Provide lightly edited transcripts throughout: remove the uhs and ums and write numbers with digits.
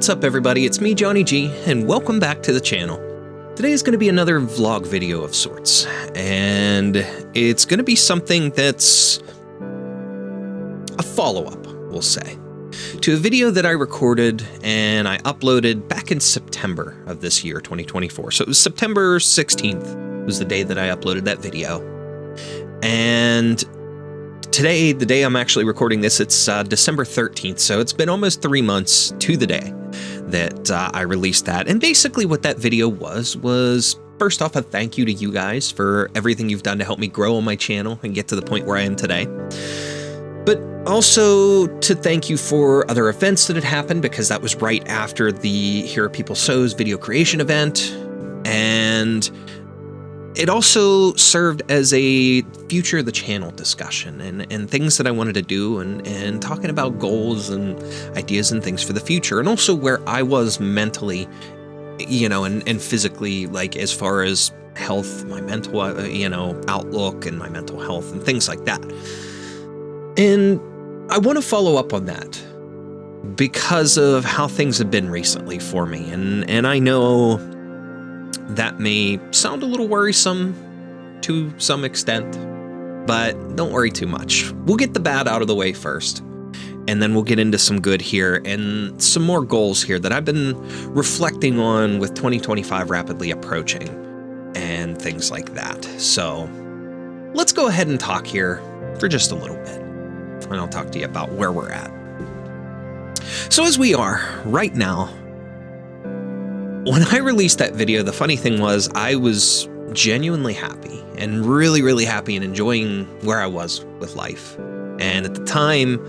What's up everybody, it's me Johnny G, and welcome back to the channel. Today is going to be another vlog video of sorts, and it's going to be something that's a follow-up, we'll say, to a video that I recorded and I uploaded back in September of this year, 2024. So it was September 16th was the day that I uploaded that video. And today, the day I'm actually recording this, it's December 13th, so it's been almost 3 months to the day that I released that. And basically what that video was first off a thank you to you guys for everything you've done to help me grow on my channel and get to the point where I am today. But also to thank you for other events that had happened, because that was right after the Here Are People So's video creation event. And it also served as a future of the channel discussion and things that I wanted to do and talking about goals and ideas and things for the future, and also where I was mentally, you know, and physically, like as far as health, my mental, outlook and my mental health and things like that. And I want to follow up on that because of how things have been recently for me. And I know that may sound a little worrisome to some extent, but don't worry too much. We'll get the bad out of the way first, and then we'll get into some good here and some more goals here that I've been reflecting on with 2025 rapidly approaching and things like that. So let's go ahead and talk here for just a little bit, and I'll talk to you about where we're at. So as we are right now, when I released that video, the funny thing was I was genuinely happy and really happy and enjoying where I was with life. And at the time,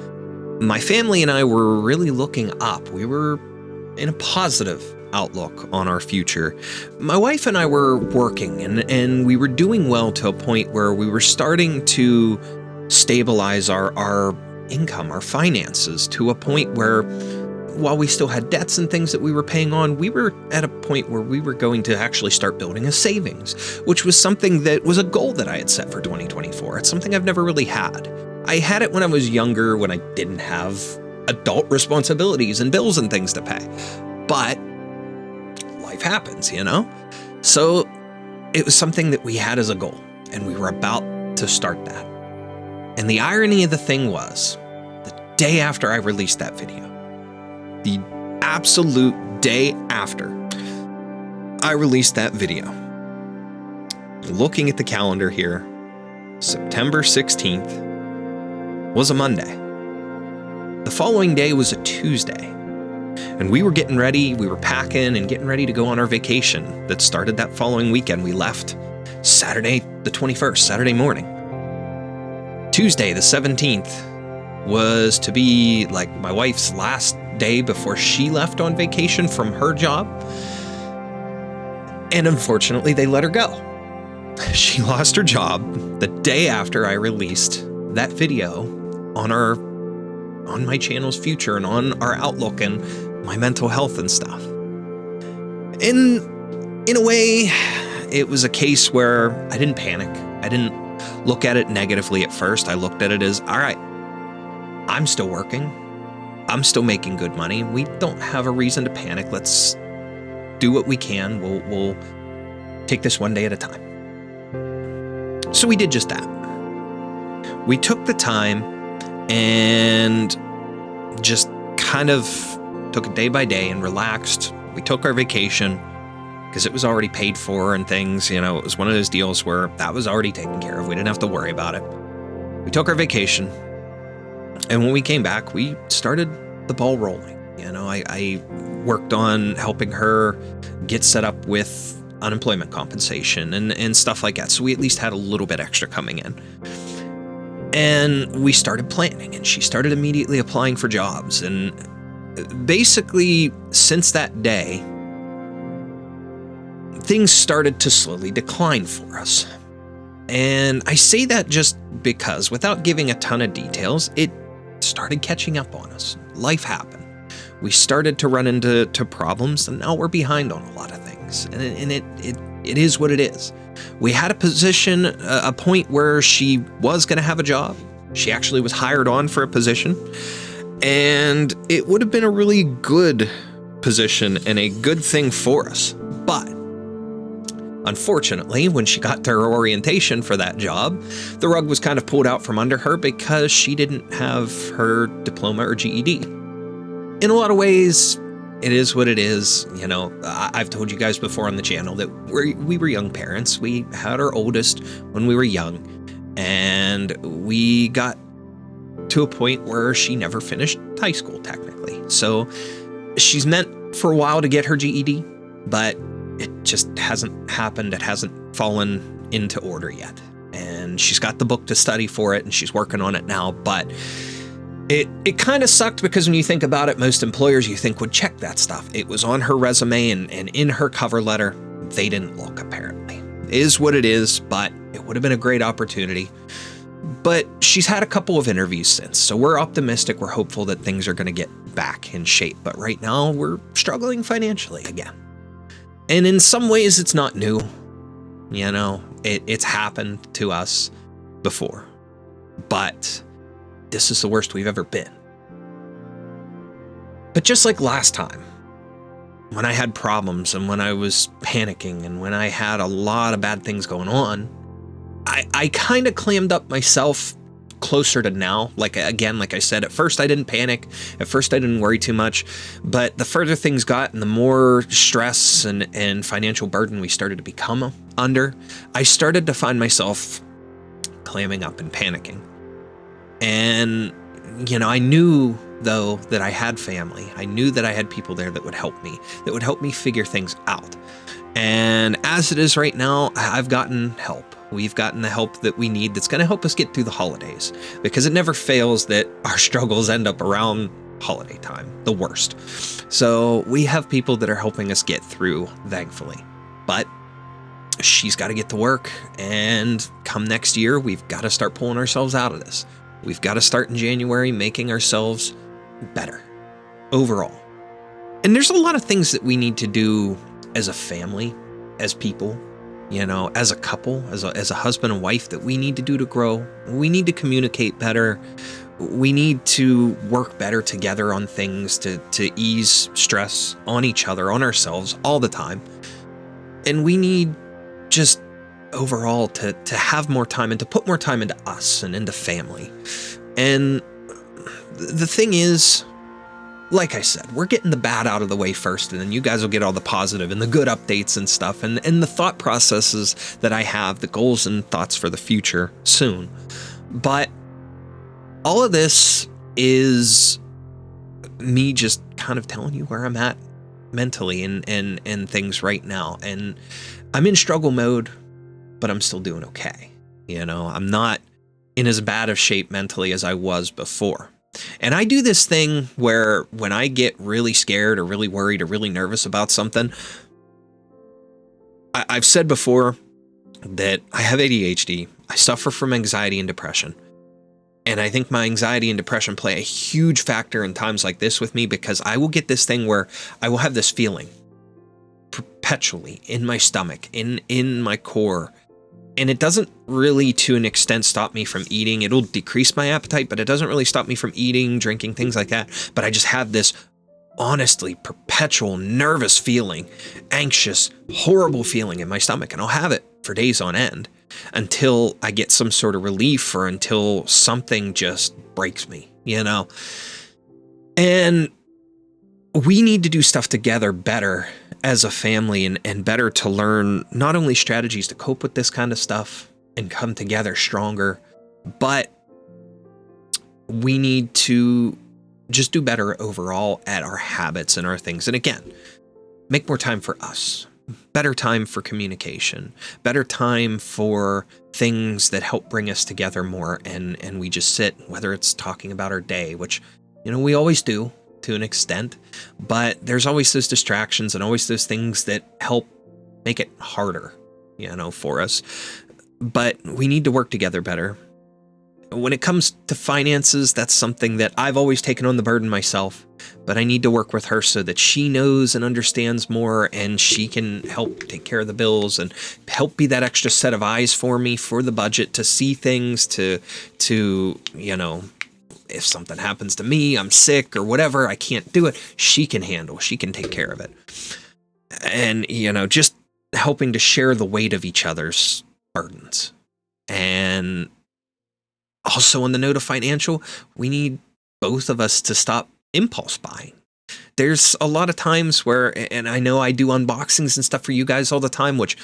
my family and I were really looking up. We were in a positive outlook on our future. My wife and I were working and we were doing well to a point where we were starting to stabilize our income, our finances, to a point where, while we still had debts and things that we were paying on, we were at a point where we were going to actually start building a savings, which was something that was a goal that I had set for 2024. It's something I've never really had. I had it when I was younger, when I didn't have adult responsibilities and bills and things to pay. But life happens, you know? So it was something that we had as a goal, and we were about to start that. And the irony of the thing was, the day after I released that video, the absolute day after I released that video, looking at the calendar here, September 16th was a Monday. The following day was a Tuesday, and we were getting ready, we were packing and getting ready to go on our vacation that started that following weekend. We left Saturday the 21st, Saturday morning. Tuesday the 17th was to be like my wife's last day before she left on vacation from her job. And unfortunately, they let her go. She lost her job the day after I released that video on my channel's future and on our outlook and my mental health and stuff. In a way, it was a case where I didn't panic. I didn't look at it negatively at first. I looked at it as, all right, I'm still working. I'm still making good money. We don't have a reason to panic. Let's do what we can. We'll take this one day at a time. So we did just that. We took the time and just kind of took it day by day and relaxed. We took our vacation because it was already paid for and things. You know, it was one of those deals where that was already taken care of. We didn't have to worry about it. We took our vacation. And when we came back, we started the ball rolling. You know, I worked on helping her get set up with unemployment compensation and stuff like that. So we at least had a little bit extra coming in. And we started planning, and she started immediately applying for jobs. And basically, since that day, things started to slowly decline for us. And I say that just because, without giving a ton of details, it started catching up on us. Life happened. We started to run into problems, and now we're behind on a lot of things. And it is what it is. We had a point where she was going to have a job. She actually was hired on for a position, and it would have been a really good position and a good thing for us. But unfortunately, when she got to her orientation for that job, the rug was kind of pulled out from under her because she didn't have her diploma or GED. In a lot of ways, it is what it is. You know, I've told you guys before on the channel that we were young parents. We had our oldest when we were young, and we got to a point where she never finished high school, technically. So she's meant for a while to get her GED, but it just hasn't happened. It hasn't fallen into order yet. And she's got the book to study for it, and she's working on it now. But it kind of sucked because when you think about it, most employers you think would check that stuff. It was on her resume and in her cover letter. They didn't look, apparently. It is what it is, but it would have been a great opportunity. But she's had a couple of interviews since, so we're optimistic. We're hopeful that things are going to get back in shape. But right now, we're struggling financially again. And in some ways, it's not new. You know, it's happened to us before. But this is the worst we've ever been. But just like last time, when I had problems and when I was panicking and when I had a lot of bad things going on, I kind of clammed up myself closer to now. Like, again, like I said, at first I didn't panic. At first I didn't worry too much. But the further things got and the more stress and financial burden we started to become under, I started to find myself clamming up and panicking. And, you know, I knew, though, that I had family. I knew that I had people there that would help me figure things out. And as it is right now, I've gotten help. We've gotten the help that we need that's going to help us get through the holidays, because it never fails that our struggles end up around holiday time, the worst. So we have people that are helping us get through, thankfully. But she's got to get to work, and come next year, we've got to start pulling ourselves out of this. We've got to start in January making ourselves better overall. And there's a lot of things that we need to do as a family, as people, you know, as a couple, as a husband and wife, that we need to do to grow. We need to communicate better. We need to work better together on things to ease stress on each other, on ourselves all the time. And we need just overall to have more time and to put more time into us and into family. And the thing is, like I said, we're getting the bad out of the way first, and then you guys will get all the positive and the good updates and stuff, and the thought processes that I have, the goals and thoughts for the future soon. But all of this is me just kind of telling you where I'm at mentally and things right now. And I'm in struggle mode, but I'm still doing okay. You know, I'm not in as bad of shape mentally as I was before. And I do this thing where when I get really scared or really worried or really nervous about something, I've said before that I have ADHD. I suffer from anxiety and depression. And I think my anxiety and depression play a huge factor in times like this with me, because I will get this thing where I will have this feeling perpetually in my stomach, in my core. And it doesn't really, to an extent, stop me from eating. It'll decrease my appetite, but it doesn't really stop me from eating, drinking, things like that. But I just have this, honestly, perpetual nervous feeling, anxious, horrible feeling in my stomach. And I'll have it for days on end until I get some sort of relief or until something just breaks me, you know? And we need to do stuff together better as a family, and better to learn not only strategies to cope with this kind of stuff and come together stronger, but we need to just do better overall at our habits and our things. And again, make more time for us, better time for communication, better time for things that help bring us together more. And we just sit, whether it's talking about our day, which, you know, we always do to an extent, but there's always those distractions and always those things that help make it harder, you know, for us. But we need to work together better. When it comes to finances, that's something that I've always taken on the burden myself, but I need to work with her so that she knows and understands more, and she can help take care of the bills and help be that extra set of eyes for me for the budget, to see things, to, you know, if something happens to me, I'm sick or whatever, I can't do it, she can handle, she can take care of it. And, you know, just helping to share the weight of each other's burdens. And also on the note of financial, we need both of us to stop impulse buying. There's a lot of times where, and I know I do unboxings and stuff for you guys all the time, which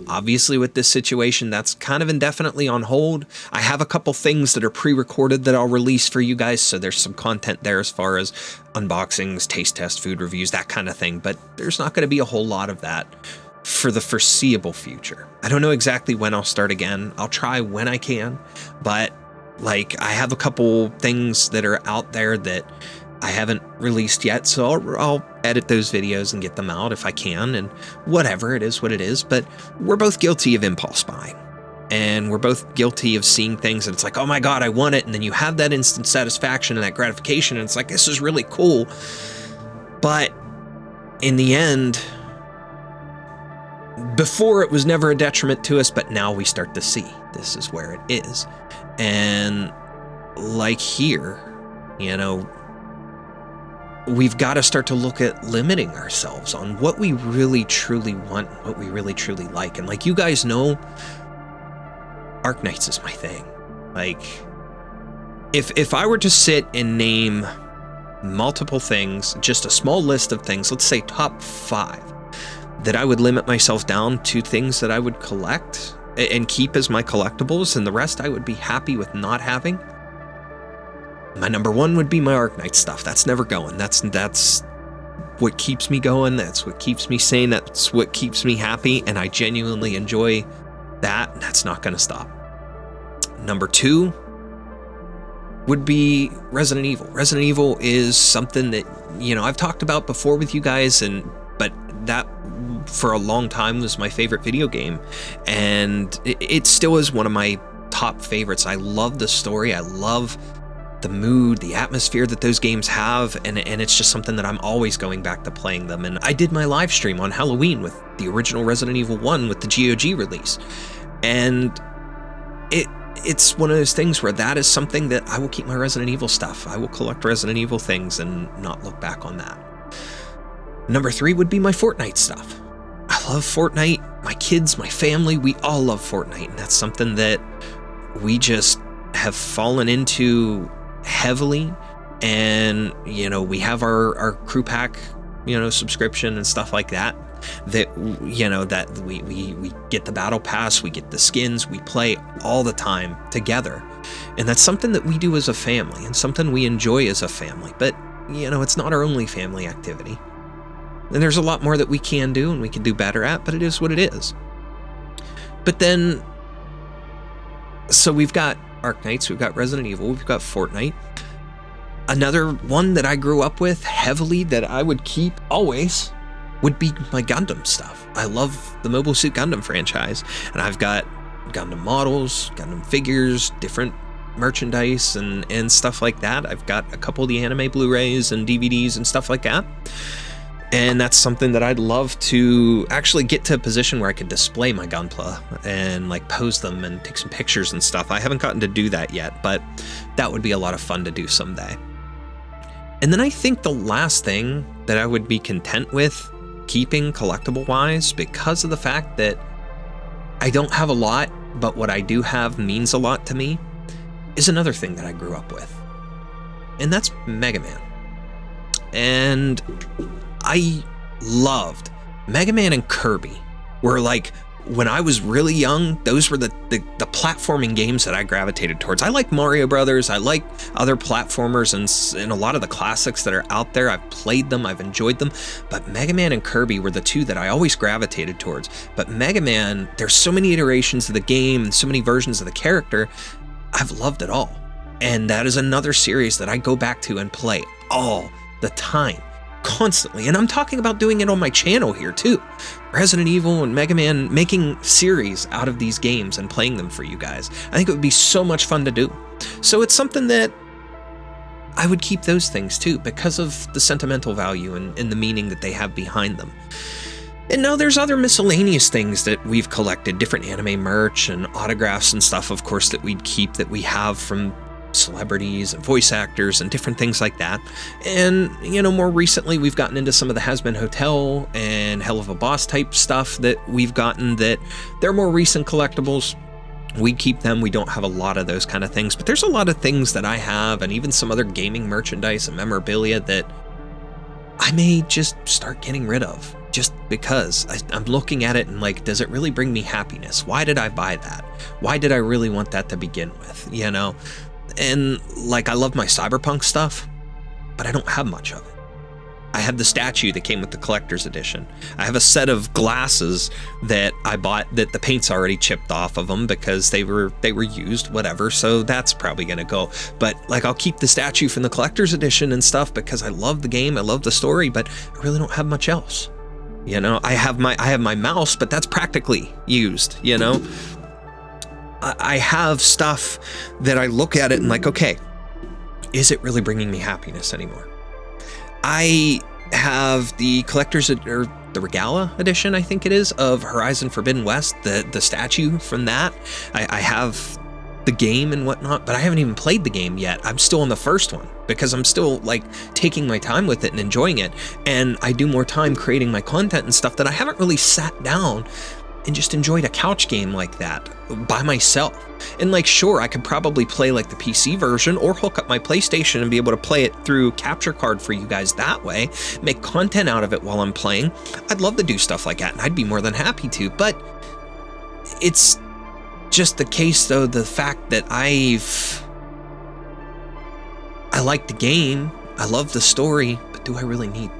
obviously with this situation, that's kind of indefinitely on hold. I have a couple things that are pre-recorded that I'll release for you guys, so there's some content there as far as unboxings, taste test, food reviews, that kind of thing, but there's not going to be a whole lot of that for the foreseeable future. I don't know exactly when I'll start again. I'll try when I can, but like I have a couple things that are out there that I haven't released yet, so I'll edit those videos and get them out if I can, and whatever, it is what it is. But we're both guilty of impulse buying, and we're both guilty of seeing things and it's like, oh my God, I want it, and then you have that instant satisfaction and that gratification, and it's like, this is really cool. But in the end, before it was never a detriment to us, but now we start to see this is where it is. And like here, you know, we've got to start to look at limiting ourselves on what we really truly want, what we really truly like. And like you guys know, Arknights is my thing. Like, if I were to sit and name multiple things, just a small list of things, let's say top 5, that I would limit myself down to things that I would collect and keep as my collectibles, and the rest I would be happy with not having. My number 1 would be my Arknight stuff. That's never going. That's what keeps me going. That's what keeps me sane. That's what keeps me happy, and I genuinely enjoy that, and that's not going to stop. Number 2 would be Resident Evil. Resident Evil is something that, you know, I've talked about before with you guys, but that for a long time was my favorite video game, and it still is one of my top favorites. I love the story. I love the mood, the atmosphere that those games have, and it's just something that I'm always going back to playing them. And I did my live stream on Halloween with the original Resident Evil 1 with the GOG release, and it's one of those things where that is something that I will keep my Resident Evil stuff. I will collect Resident Evil things and not look back on that. Number 3 would be my Fortnite stuff. I love Fortnite. My kids, my family, we all love Fortnite, and that's something that we just have fallen into heavily. And, you know, we have our crew pack, you know, subscription and stuff like that, you know, that we get the battle pass, we get the skins, we play all the time together. And that's something that we do as a family and something we enjoy as a family. But, you know, it's not our only family activity. And there's a lot more that we can do and we can do better at, but it is what it is. But then, so we've got Arknights, we've got Resident Evil, we've got Fortnite. Another one that I grew up with heavily that I would keep always would be my Gundam stuff. I love the Mobile Suit Gundam franchise, and I've got Gundam models, Gundam figures, different merchandise and stuff like that. I've got a couple of the anime Blu-rays and DVDs and stuff like that. And that's something that I'd love to actually get to a position where I could display my Gunpla and like pose them and take some pictures and stuff. I haven't gotten to do that yet, but that would be a lot of fun to do someday. And then I think the last thing that I would be content with keeping collectible-wise, because of the fact that I don't have a lot, but what I do have means a lot to me, is another thing that I grew up with. And that's Mega Man. And I loved Mega Man and Kirby. Were like, when I was really young, those were the platforming games that I gravitated towards. I like Mario Brothers, I like other platformers and a lot of the classics that are out there. I've played them, I've enjoyed them, but Mega Man and Kirby were the two that I always gravitated towards. But Mega Man, there's so many iterations of the game and so many versions of the character, I've loved it all. And that is another series that I go back to and play all the time, constantly. And I'm talking about doing it on my channel here too. Resident Evil and Mega Man, making series out of these games and playing them for you guys. I think it would be so much fun to do. So it's something that I would keep those things too, because of the sentimental value and the meaning that they have behind them. And now there's other miscellaneous things that we've collected, different anime merch and autographs and stuff, of course, that we'd keep, that we have from celebrities and voice actors and different things like that. And, you know, more recently we've gotten into some of the Has Been Hotel and Hell of a Boss type stuff that we've gotten that they're more recent collectibles. We keep them. We don't have a lot of those kind of things, but there's a lot of things that I have and even some other gaming merchandise and memorabilia that I may just start getting rid of just because I'm looking at it and like, does it really bring me happiness? Why did I buy that? Why did I really want that to begin with? You know? And like, I love my cyberpunk stuff, but I don't have much of it. I have the statue that came with the collector's edition. I have a set of glasses that I bought that the paint's already chipped off of them because they were used, whatever. So that's probably going to go. But like, I'll keep the statue from the collector's edition and stuff because I love the game. I love the story, but I really don't have much else. You know, I have my mouse, but that's practically used, you know. I have stuff that I look at it and like, okay, is it really bringing me happiness anymore? I have the collector's or the Regala edition, I think it is, of Horizon Forbidden West, the statue from that. I have the game and whatnot, but I haven't even played the game yet. I'm still on the first one because I'm still like taking my time with it and enjoying it. And I do more time creating my content and stuff that I haven't really sat down and just enjoyed a couch game like that by myself. And like, sure, I could probably play like the PC version or hook up my PlayStation and be able to play it through capture card for you guys that way, make content out of it while I'm playing. I'd love to do stuff like that and I'd be more than happy to, but it's just the case though, the fact that I like the game, I love the story, but do I really need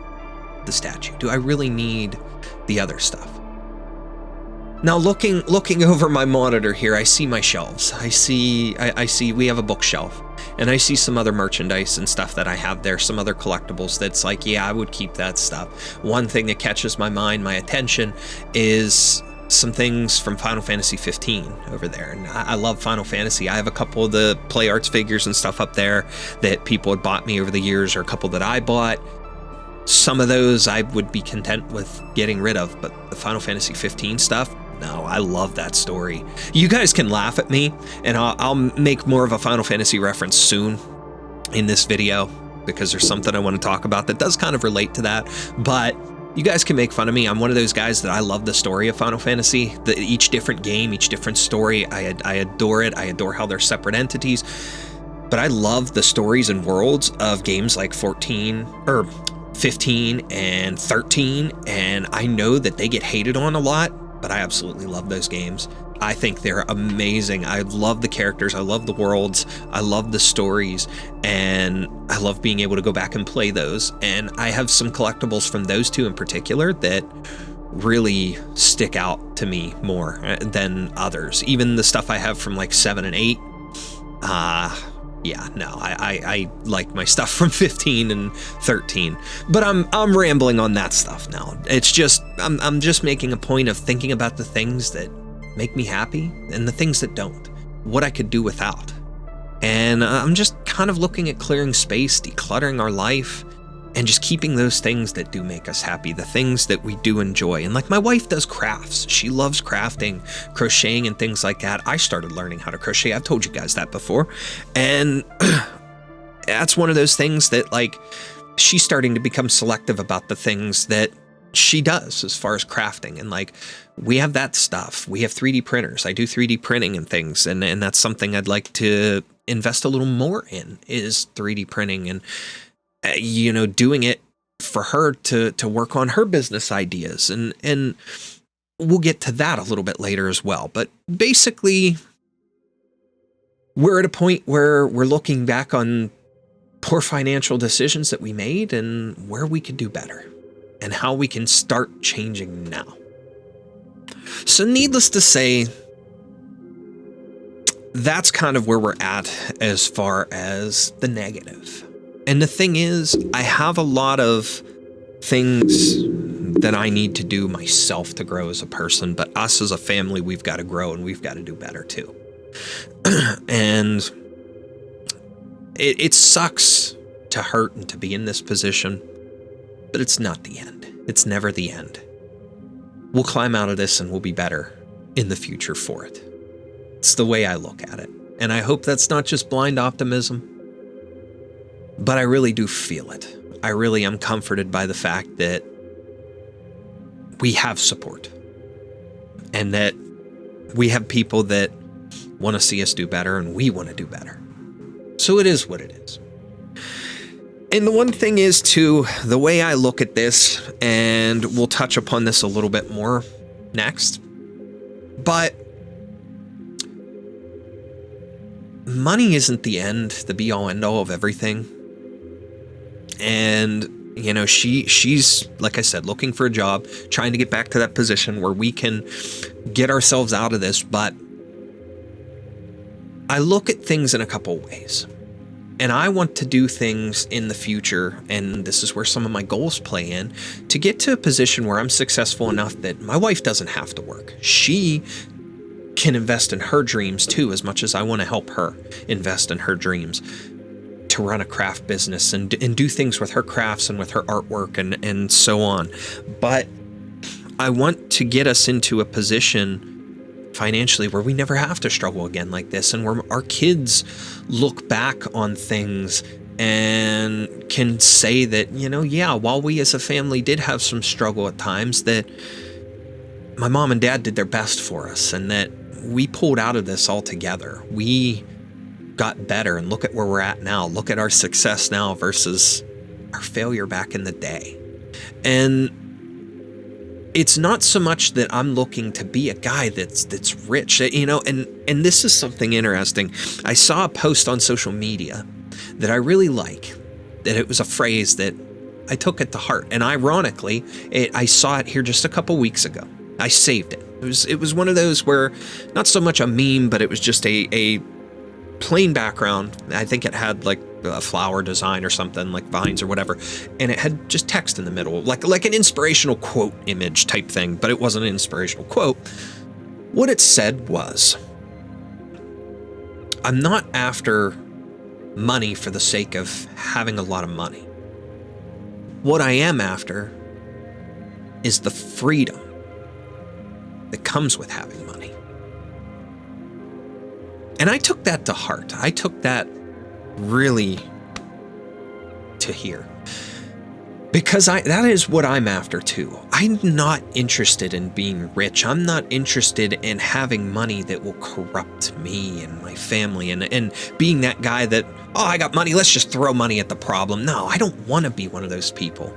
the statue? Do I really need the other stuff? Now looking over my monitor here, I see my shelves. I see we have a bookshelf and I see some other merchandise and stuff that I have there, some other collectibles that's like, yeah, I would keep that stuff. One thing that catches my mind, my attention, is some things from Final Fantasy 15 over there. And I love Final Fantasy. I have a couple of the Play Arts figures and stuff up there that people had bought me over the years, or a couple that I bought. Some of those I would be content with getting rid of, but the Final Fantasy 15 stuff, no, I love that story. You guys can laugh at me, and I'll make more of a Final Fantasy reference soon in this video, because there's something I want to talk about that does kind of relate to that, but you guys can make fun of me. I'm one of those guys that I love the story of Final Fantasy. Each different game, each different story, I adore it. I adore how they're separate entities, but I love the stories and worlds of games like 15 and 13, and I know that they get hated on a lot, but I absolutely love those games. I think they're amazing. I love the characters, I love the worlds, I love the stories, and I love being able to go back and play those. And I have some collectibles from those two in particular that really stick out to me more than others. Even the stuff I have from like 7 and 8, yeah, no, I like my stuff from 15 and 13, but I'm rambling on that stuff now. It's just, I'm just making a point of thinking about the things that make me happy and the things that don't, what I could do without. And I'm just kind of looking at clearing space, decluttering our life, and just keeping those things that do make us happy, the things that we do enjoy. And like, my wife does crafts. She loves crafting, crocheting, and things like that. I started learning how to crochet. I've told you guys that before. And that's one of those things that, like, she's starting to become selective about the things that she does as far as crafting. And like, we have that stuff. We have 3D printers. I do 3D printing and things. And that's something I'd like to invest a little more in, is 3D printing, and you know, doing it for her to work on her business ideas. And we'll get to that a little bit later as well. But basically, we're at a point where we're looking back on poor financial decisions that we made and where we could do better and how we can start changing now. So needless to say, that's kind of where we're at as far as the negative. And the thing is, I have a lot of things that I need to do myself to grow as a person, but us as a family, we've got to grow and we've got to do better too. And it sucks to hurt and to be in this position, but it's not the end. It's never the end. We'll climb out of this and we'll be better in the future for it. It's the way I look at it. And I hope that's not just blind optimism, but I really do feel it. I really am comforted by the fact that we have support and that we have people that want to see us do better and we want to do better. So it is what it is. And the one thing is, too, the way I look at this, and we'll touch upon this a little bit more next, but money isn't the end, the be-all, end-all of everything. And, you know, she's, like I said, looking for a job, trying to get back to that position where we can get ourselves out of this. But I look at things in a couple ways. And I want to do things in the future, and this is where some of my goals play in, to get to a position where I'm successful enough that my wife doesn't have to work. She can invest in her dreams too, as much as I want to help her invest in her dreams, to run a craft business and do things with her crafts and with her artwork and so on. But I want to get us into a position financially where we never have to struggle again like this, and where our kids look back on things and can say that, you know, yeah, while we as a family did have some struggle at times, that my mom and dad did their best for us, and that we pulled out of this all together. We got better, and look at where we're at now. Look at our success now versus our failure back in the day. And it's not so much that I'm looking to be a guy that's rich, you know, and this is something interesting. I saw a post on social media that I really like, that it was a phrase that I took it to heart. And ironically, I saw it here just a couple weeks ago. I saved it. It was one of those where not so much a meme, but it was just a plain background. I think it had like a flower design or something, like vines or whatever, and it had just text in the middle, like an inspirational quote image type thing, but it wasn't an inspirational quote. What it said was, I'm not after money for the sake of having a lot of money. What I am after is the freedom that comes with having money. And I took that to heart. I took that really to hear, because that is what I'm after too. I'm not interested in being rich. I'm not interested in having money that will corrupt me and my family and being that guy that, oh, I got money, let's just throw money at the problem. No, I don't want to be one of those people.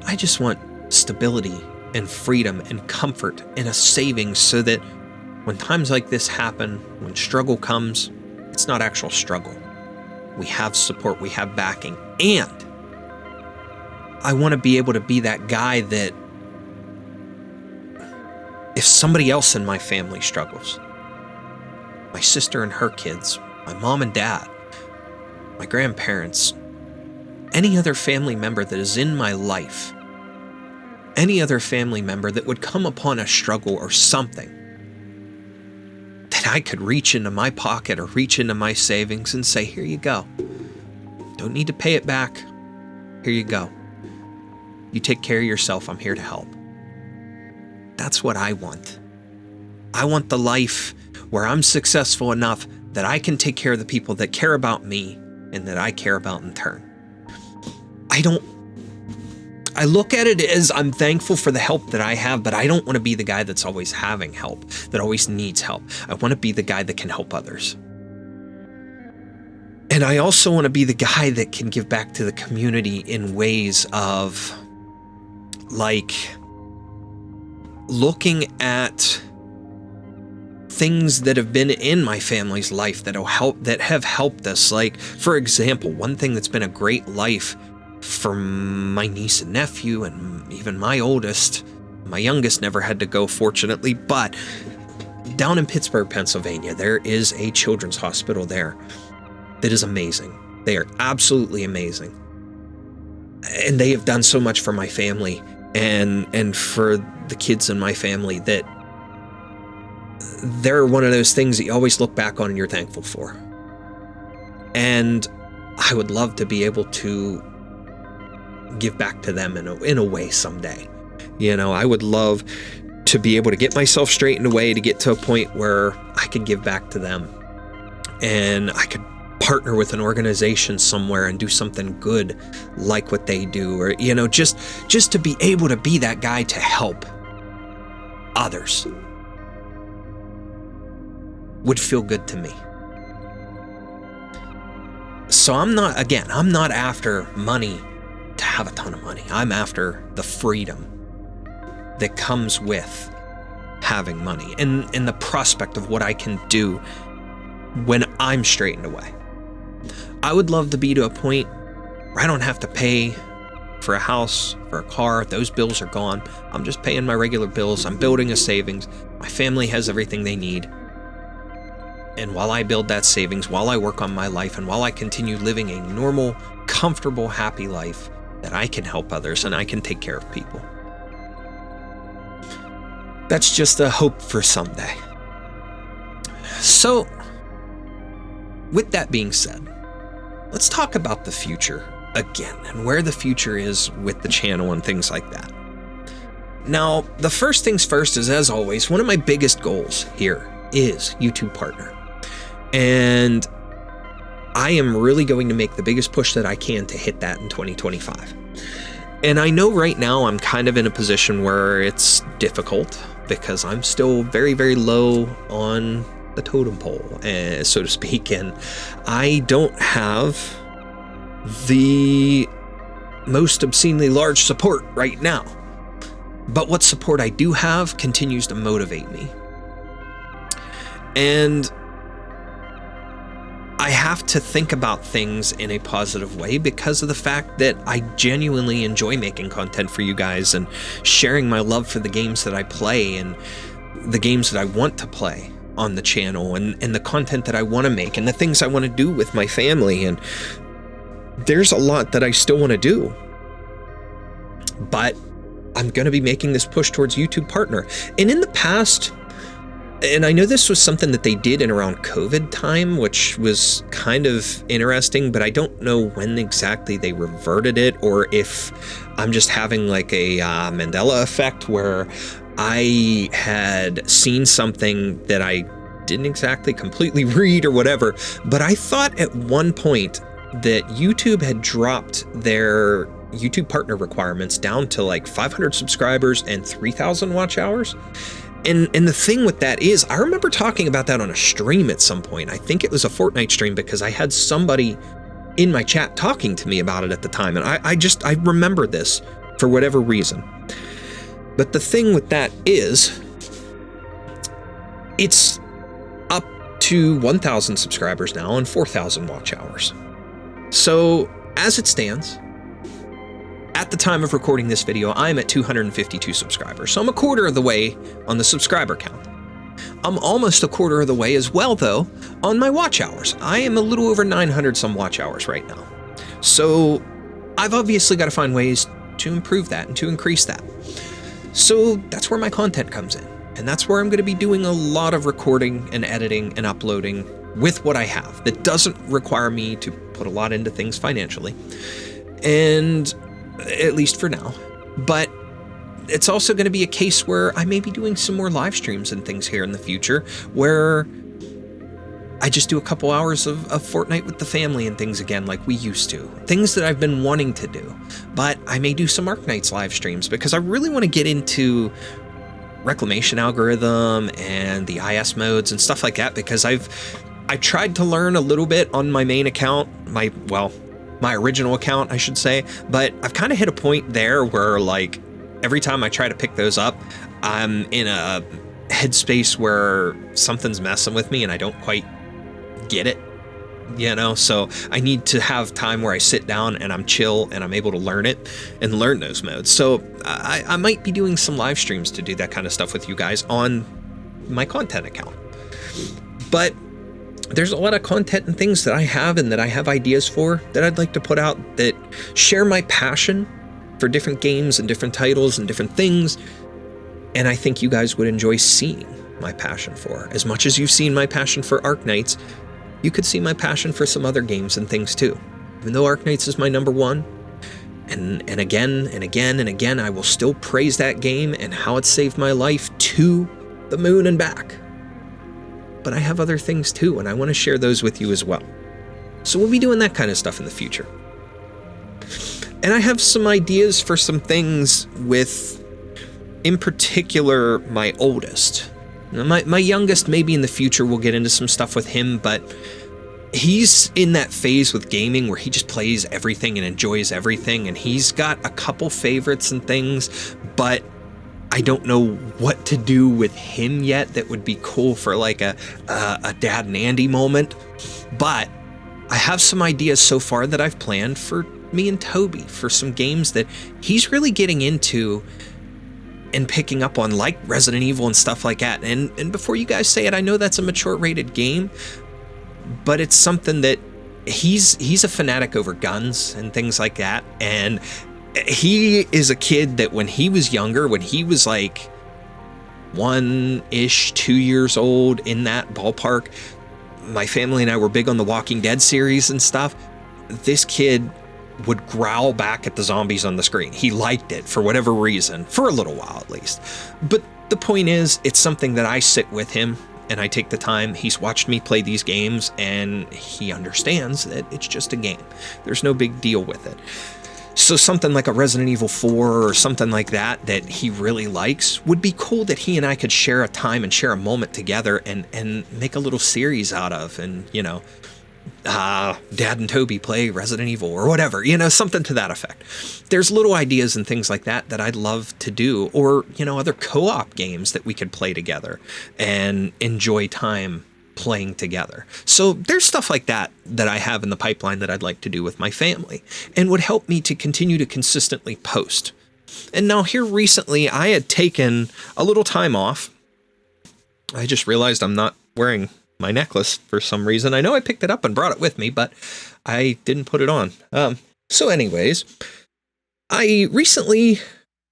I just want stability and freedom and comfort and a savings, so that when times like this happen, when struggle comes, it's not actual struggle. We have support, we have backing, and I want to be able to be that guy that if somebody else in my family struggles, my sister and her kids, my mom and dad, my grandparents, any other family member that is in my life, any other family member that would come upon a struggle or something, that I could reach into my pocket or reach into my savings and say, here you go. Don't need to pay it back. Here you go. You take care of yourself. I'm here to help. That's what I want. I want the life where I'm successful enough that I can take care of the people that care about me and that I care about in turn. I look at it as I'm thankful for the help that I have, but I don't want to be the guy that's always having help, that always needs help. I want to be the guy that can help others. And I also want to be the guy that can give back to the community in ways of, like, looking at things that have been in my family's life that have helped us. Like, for example, one thing that's been a great life for my niece and nephew, and even my oldest, my youngest never had to go, fortunately, but down in Pittsburgh, Pennsylvania, there is a children's hospital there that is amazing. They are absolutely amazing. And they have done so much for my family and for the kids in my family, that they're one of those things that you always look back on and you're thankful for. And I would love to be able to give back to them in a way someday. You know, I would love to be able to get myself straightened away to get to a point where I can give back to them. and I could partner with an organization somewhere and do something good like what they do, or, you know, just to be able to be that guy to help others would feel good to me. So I'm not after money to have a ton of money. I'm after the freedom that comes with having money and the prospect of what I can do when I'm straightened away. I would love to be to a point where I don't have to pay for a house, for a car. Those bills are gone. I'm just paying my regular bills. I'm building a savings. My family has everything they need. And while I build that savings, while I work on my life, and while I continue living a normal, comfortable, happy life, that I can help others and I can take care of people. That's just a hope for someday. So, with that being said, let's talk about the future again and where the future is with the channel and things like that. Now, the first things first is, as always, one of my biggest goals here is YouTube Partner. And I am really going to make the biggest push that I can to hit that in 2025. And I know right now I'm kind of in a position where it's difficult because I'm still very, very low on the totem pole, so to speak, and I don't have the most obscenely large support right now. But what support I do have continues to motivate me. And I have to think about things in a positive way because of the fact that I genuinely enjoy making content for you guys and sharing my love for the games that I play and the games that I want to play on the channel and the content that I want to make and the things I want to do with my family. And there's a lot that I still want to do, but I'm going to be making this push towards YouTube Partner. And in the past, and I know this was something that they did in around COVID time, which was kind of interesting, but I don't know when exactly they reverted it, or if I'm just having like a Mandela effect where I had seen something that I didn't exactly completely read or whatever. But I thought at one point that YouTube had dropped their YouTube Partner requirements down to like 500 subscribers and 3,000 watch hours. And the thing with that is, I remember talking about that on a stream at some point. I think it was a Fortnite stream because I had somebody in my chat talking to me about it at the time. And I remember this for whatever reason. But the thing with that is, it's up to 1,000 subscribers now and 4,000 watch hours. So as it stands, at the time of recording this video, I'm at 252 subscribers. So I'm a quarter of the way on the subscriber count. I'm almost a quarter of the way as well, though, on my watch hours. I am a little over 900 some watch hours right now. So I've obviously got to find ways to improve that and to increase that. So that's where my content comes in. And that's where I'm going to be doing a lot of recording and editing and uploading with what I have. That doesn't require me to put a lot into things financially. And at least for now. But it's also going to be a case where I may be doing some more live streams and things here in the future where I just do a couple hours of Fortnite with the family and things again like we used to. Things that I've been wanting to do. But I may do some Arknights live streams because I really want to get into reclamation algorithm and the IS modes and stuff like that, because I tried to learn a little bit on my main account, my original account, I should say, but I've kind of hit a point there where like every time I try to pick those up, I'm in a headspace where something's messing with me and I don't quite get it, you know? So I need to have time where I sit down and I'm chill and I'm able to learn it and learn those modes. So I might be doing some live streams to do that kind of stuff with you guys on my content account. But there's a lot of content and things that I have and that I have ideas for that I'd like to put out that share my passion for different games and different titles and different things. And I think you guys would enjoy seeing my passion for. As much as you've seen my passion for Arknights, you could see my passion for some other games and things too. Even though Arknights is my number one, and again and again and again, I will still praise that game and how it saved my life to the moon and back. but I have other things too, and I want to share those with you as well. So we'll be doing that kind of stuff in the future. And I have some ideas for some things with, in particular, my oldest. Now, my youngest, maybe in the future we'll get into some stuff with him, but he's in that phase with gaming where he just plays everything and enjoys everything, and he's got a couple favorites and things, but I don't know what to do with him yet that would be cool for like a Dad and Andy moment. But I have some ideas so far that I've planned for me and Toby for some games that he's really getting into and picking up on, like Resident Evil and stuff like that. And before you guys say it, I know that's a mature rated game, but it's something that he's a fanatic over guns and things like that. And he is a kid that when he was younger, when he was like 1-ish, 2 years old, in that ballpark, my family and I were big on the Walking Dead series and stuff. This kid would growl back at the zombies on the screen. He liked it for whatever reason, for a little while at least. But the point is, it's something that I sit with him and I take the time. He's watched me play these games and he understands that it's just a game. There's no big deal with it. So something like a Resident Evil 4 or something like that he really likes would be cool, that he and I could share a time and share a moment together and make a little series out of. And, you know, Dad and Toby play Resident Evil or whatever, you know, something to that effect. There's little ideas and things like that I'd love to do, or, you know, other co-op games that we could play together and enjoy time playing together. So there's stuff like that I have in the pipeline that I'd like to do with my family and would help me to continue to consistently post. And now here recently, I had taken a little time off. I just realized I'm not wearing my necklace for some reason. I know I picked it up and brought it with me, but I didn't put it on. So anyways, I recently,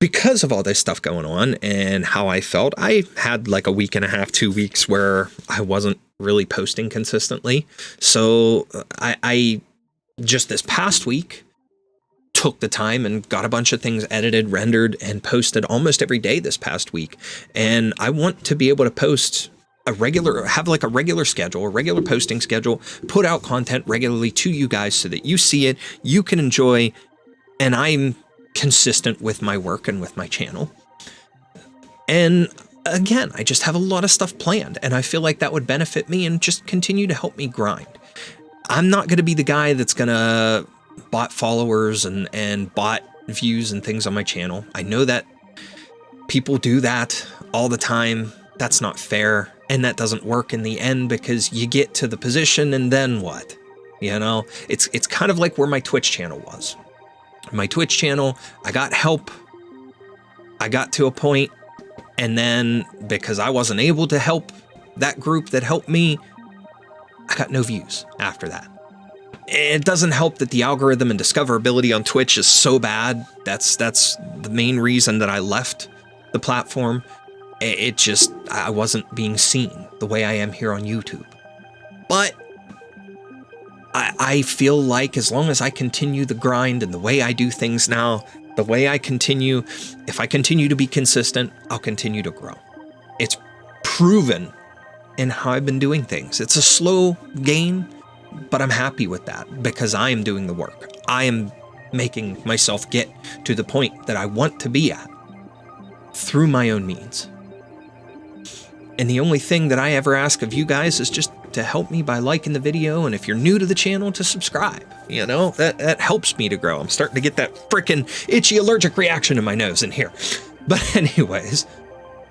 because of all this stuff going on and how I felt, I had like a week and a half, 2 weeks where I wasn't really posting consistently. So I just this past week took the time and got a bunch of things edited, rendered, and posted almost every day this past week. And I want to be able to post have like a regular schedule, a regular posting schedule, put out content regularly to you guys so that you see it, you can enjoy, and I'm consistent with my work and with my channel. And again, I just have a lot of stuff planned, and I feel like that would benefit me and just continue to help me grind. I'm not going to be the guy that's going to bot followers and bot views and things on my channel. I know that people do that all the time. That's not fair, and that doesn't work in the end, because you get to the position and then what? You know, it's kind of like where my Twitch channel was. My Twitch channel, I got help. I got to a point, and then because I wasn't able to help that group that helped me, I got no views after that. It doesn't help that the algorithm and discoverability on Twitch is so bad. That's the main reason that I left the platform. It just, I wasn't being seen the way I am here on YouTube. But I feel like as long as I continue the grind and the way I do things now, the way I continue, if I continue to be consistent, I'll continue to grow. It's proven in how I've been doing things. It's a slow gain, but I'm happy with that because I am doing the work. I am making myself get to the point that I want to be at through my own means. And the only thing that I ever ask of you guys is just to help me by liking the video, and if you're new to the channel, to subscribe. You know, that helps me to grow. I'm starting to get that freaking itchy allergic reaction in my nose in here. But anyways,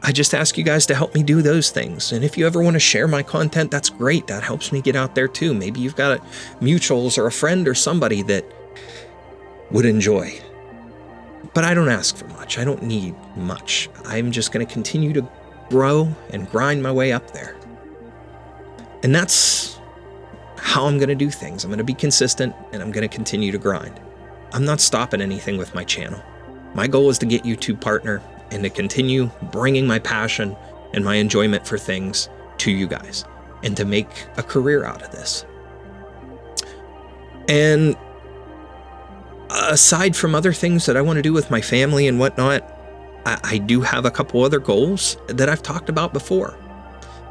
I just ask you guys to help me do those things. And if you ever want to share my content, that's great. That helps me get out there too. Maybe you've got mutuals or a friend or somebody that would enjoy. But I don't ask for much. I don't need much. I'm just going to continue to grow and grind my way up there. And that's how I'm going to do things. I'm going to be consistent, and I'm going to continue to grind. I'm not stopping anything with my channel. My goal is to get YouTube partner and to continue bringing my passion and my enjoyment for things to you guys and to make a career out of this. And aside from other things that I want to do with my family and whatnot, I do have a couple other goals that I've talked about before.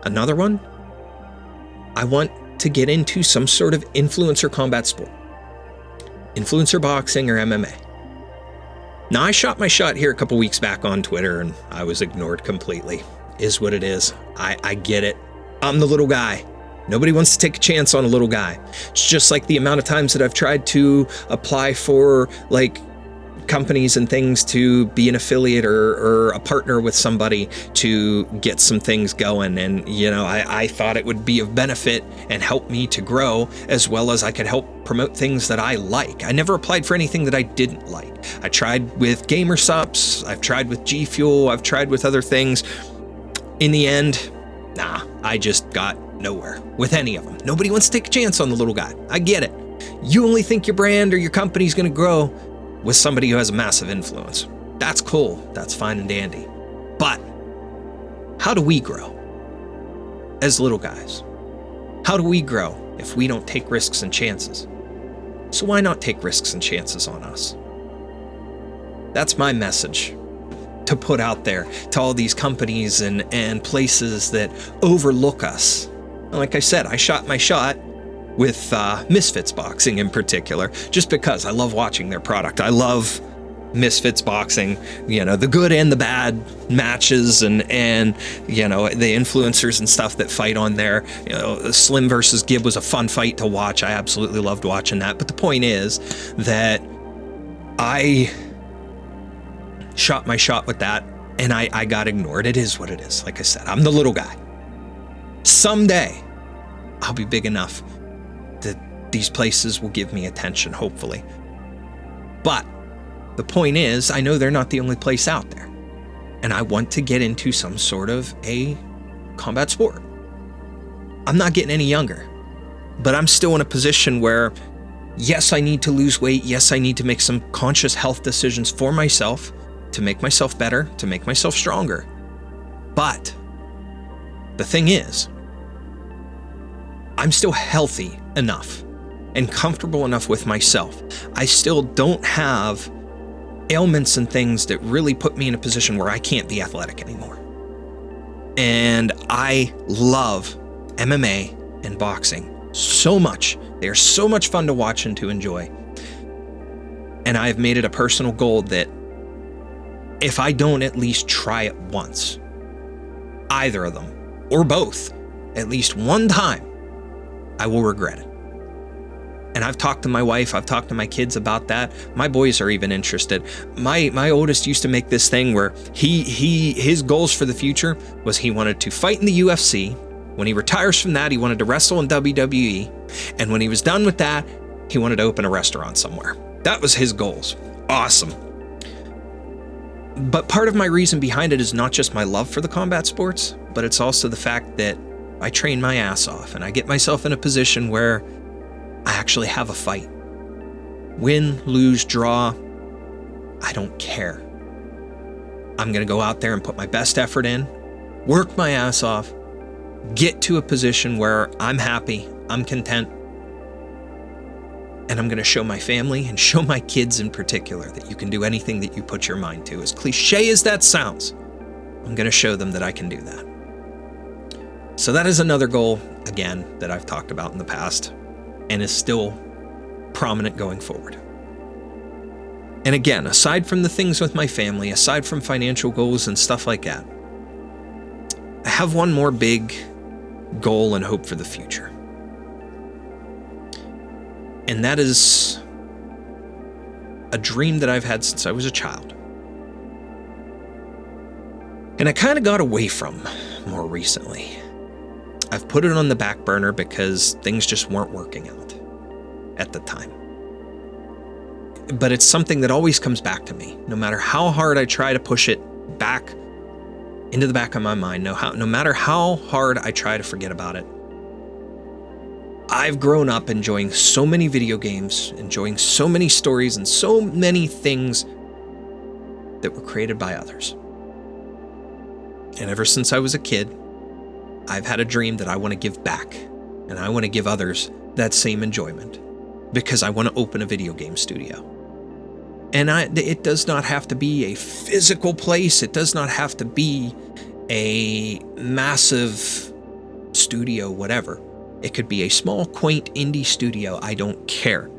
Another one I want to get into some sort of influencer combat sport. Influencer boxing or MMA. Now, I shot my shot here a couple weeks back on Twitter and I was ignored completely. Is what it is. I get it. I'm the little guy. Nobody wants to take a chance on a little guy. It's just like the amount of times that I've tried to apply for like companies and things to be an affiliate or a partner with somebody to get some things going. And, you know, I thought it would be of benefit and help me to grow, as well as I could help promote things that I like. I never applied for anything that I didn't like. I tried with Gamer Sups, I've tried with G Fuel, I've tried with other things. In the end, nah, I just got nowhere with any of them. Nobody wants to take a chance on the little guy. I get it. You only think your brand or your company's going to grow with somebody who has a massive influence. That's cool. That's fine and dandy. But how do we grow as little guys? How do we grow if we don't take risks and chances? So why not take risks and chances on us? That's my message to put out there to all these companies and places that overlook us. And like I said, I shot my shot with Misfits Boxing in particular, just because I love watching their product. I love Misfits Boxing, you know, the good and the bad matches and you know, the influencers and stuff that fight on there. You know, Slim versus Gib was a fun fight to watch. I absolutely loved watching that. But the point is that I shot my shot with that and I got ignored. It is what it is. Like I said, I'm the little guy. Someday I'll be big enough that these places will give me attention, hopefully. But the point is, I know they're not the only place out there. And I want to get into some sort of a combat sport. I'm not getting any younger, but I'm still in a position where, yes, I need to lose weight. Yes, I need to make some conscious health decisions for myself to make myself better, to make myself stronger. But the thing is, I'm still healthy enough and comfortable enough with myself. I still don't have ailments and things that really put me in a position where I can't be athletic anymore. And I love MMA and boxing so much. They are so much fun to watch and to enjoy. And I've made it a personal goal that if I don't at least try it once, either of them or both, at least one time, I will regret it. And I've talked to my wife, I've talked to my kids about that. My boys are even interested. My oldest used to make this thing where his goals for the future was he wanted to fight in the UFC. When he retires from that, he wanted to wrestle in WWE. And when he was done with that, he wanted to open a restaurant somewhere. That was his goals. Awesome. But part of my reason behind it is not just my love for the combat sports, but it's also the fact that I train my ass off and I get myself in a position where I actually have a fight. Win, lose, draw, I don't care. I'm going to go out there and put my best effort in, work my ass off, get to a position where I'm happy, I'm content, and I'm going to show my family and show my kids in particular that you can do anything that you put your mind to. As cliche as that sounds, I'm going to show them that I can do that. So that is another goal, again, that I've talked about in the past and is still prominent going forward. And again, aside from the things with my family, aside from financial goals and stuff like that, I have one more big goal and hope for the future. And that is a dream that I've had since I was a child. And I kind of got away from more recently. I've put it on the back burner because things just weren't working out at the time. But it's something that always comes back to me, no matter how hard I try to push it back into the back of my mind, no matter how hard I try to forget about it. I've grown up enjoying so many video games, enjoying so many stories and so many things that were created by others. And ever since I was a kid, I've had a dream that I want to give back, and I want to give others that same enjoyment because I want to open a video game studio. And it does not have to be a physical place. It does not have to be a massive studio, whatever. It could be a small, quaint indie studio. I don't care.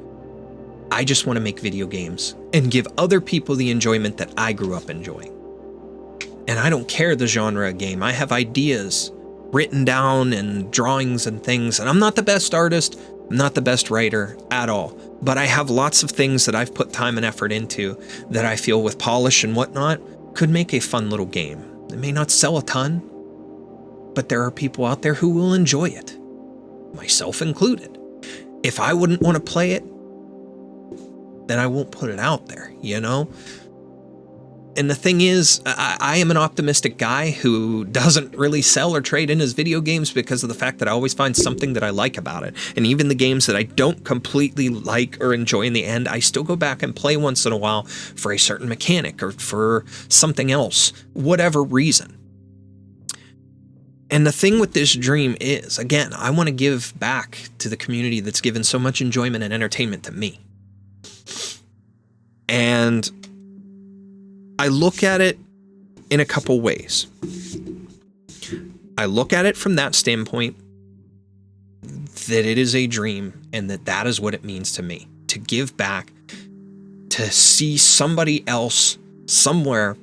I just want to make video games and give other people the enjoyment that I grew up enjoying. And I don't care the genre of game. I have ideas written down and drawings and things, and I'm not the best artist, I'm not the best writer at all, but I have lots of things that I've put time and effort into that I feel with polish and whatnot could make a fun little game. It may not sell a ton, but there are people out there who will enjoy it, myself included. If I wouldn't want to play it, then I won't put it out there, you know? And the thing is, I am an optimistic guy who doesn't really sell or trade in his video games because of the fact that I always find something that I like about it. And even the games that I don't completely like or enjoy in the end, I still go back and play once in a while for a certain mechanic or for something else, whatever reason. And the thing with this dream is, again, I want to give back to the community that's given so much enjoyment and entertainment to me. And I look at it in a couple ways. I look at it from that standpoint that it is a dream and that is what it means to me, to give back, to see somebody else somewhere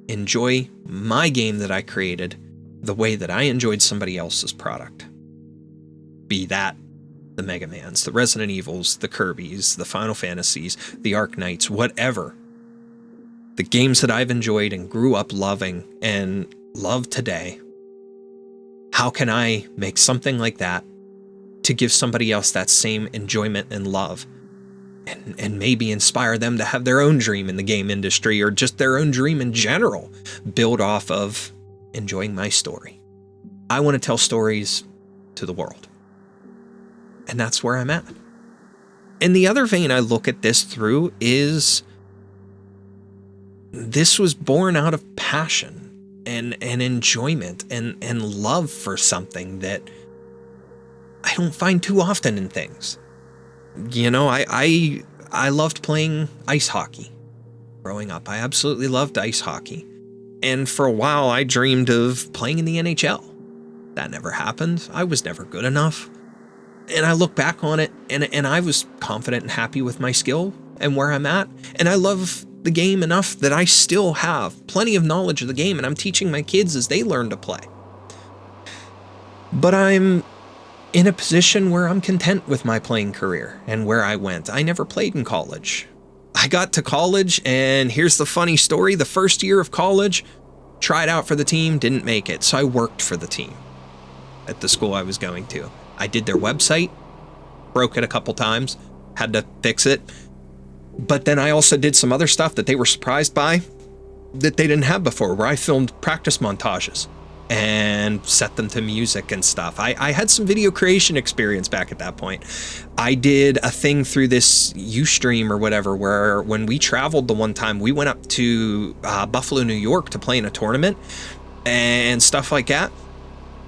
enjoy my game that I created the way that I enjoyed somebody else's product. Be that the Mega Mans, the Resident Evils, the Kirbys, the Final Fantasies, the Arknights, whatever. The games that I've enjoyed and grew up loving and love today. How can I make something like that to give somebody else that same enjoyment and love and maybe inspire them to have their own dream in the game industry or just their own dream in general, build off of enjoying my story. I want to tell stories to the world. And that's where I'm at. And the other vein I look at this through is this was born out of passion and enjoyment and love for something that I don't find too often in things. You know, I loved playing ice hockey growing up. I absolutely loved ice hockey. And for a while I dreamed of playing in the NHL. That never happened. I was never good enough. And I look back on it and I was confident and happy with my skill and where I'm at. And I love the game enough that I still have plenty of knowledge of the game and I'm teaching my kids as they learn to play. But I'm in a position where I'm content with my playing career and where I went. I never played in college. I got to college and here's the funny story. The first year of college, tried out for the team, didn't make it. So I worked for the team at the school I was going to. I did their website, broke it a couple times, had to fix it. But then I also did some other stuff that they were surprised by that they didn't have before, where I filmed practice montages and set them to music and stuff. I had some video creation experience back at that point. I did a thing through this Ustream or whatever, where when we traveled the one time, we went up to Buffalo, New York to play in a tournament and stuff like that.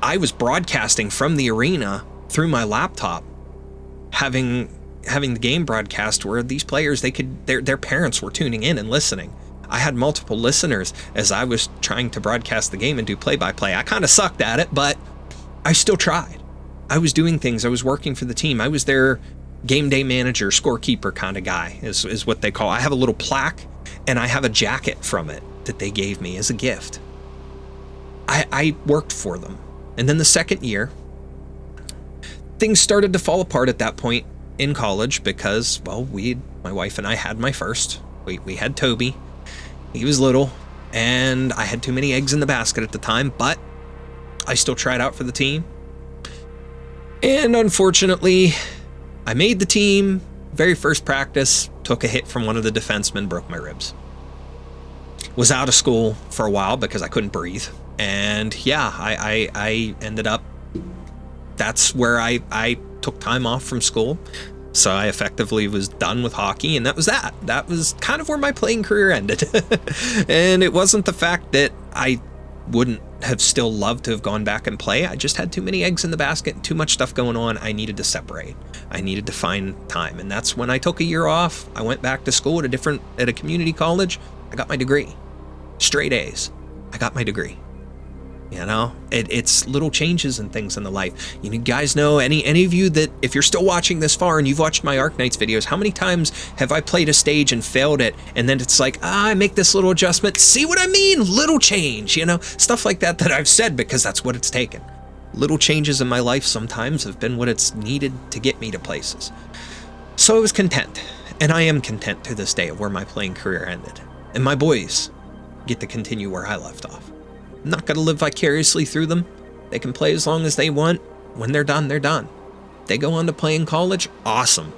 I was broadcasting from the arena through my laptop, having the game broadcast where these players, their parents were tuning in and listening. I had multiple listeners as I was trying to broadcast the game and do play-by-play. I kind of sucked at it, but I still tried. I was doing things. I was working for the team. I was their game day manager, scorekeeper kind of guy is what they call. I have a little plaque and I have a jacket from it that they gave me as a gift. I worked for them. And then the second year, things started to fall apart at that point in college because, well, my wife and I had my first. We had Toby. He was little, and I had too many eggs in the basket at the time, but I still tried out for the team. And unfortunately, I made the team. Very first practice, took a hit from one of the defensemen, broke my ribs. Was out of school for a while because I couldn't breathe. And yeah, I ended up, that's where I took time off from school. So I effectively was done with hockey, and that was that. That was kind of where my playing career ended. And it wasn't the fact that I wouldn't have still loved to have gone back and play. I just had too many eggs in the basket and too much stuff going on. I needed to separate. I needed to find time. And that's when I took a year off. I went back to school at a community college. I got my degree. Straight A's. I got my degree. You know, it's little changes and things in the life. You guys know, any of you that, if you're still watching this far and you've watched my Arknights videos, how many times have I played a stage and failed it, and then it's like, I make this little adjustment, see what I mean? Little change, you know, stuff like that I've said because that's what it's taken. Little changes in my life sometimes have been what it's needed to get me to places. So I was content, and I am content to this day of where my playing career ended. And my boys get to continue where I left off. I'm not going to live vicariously through them. They can play as long as they want. When they're done, they're done. They go on to play in college, awesome.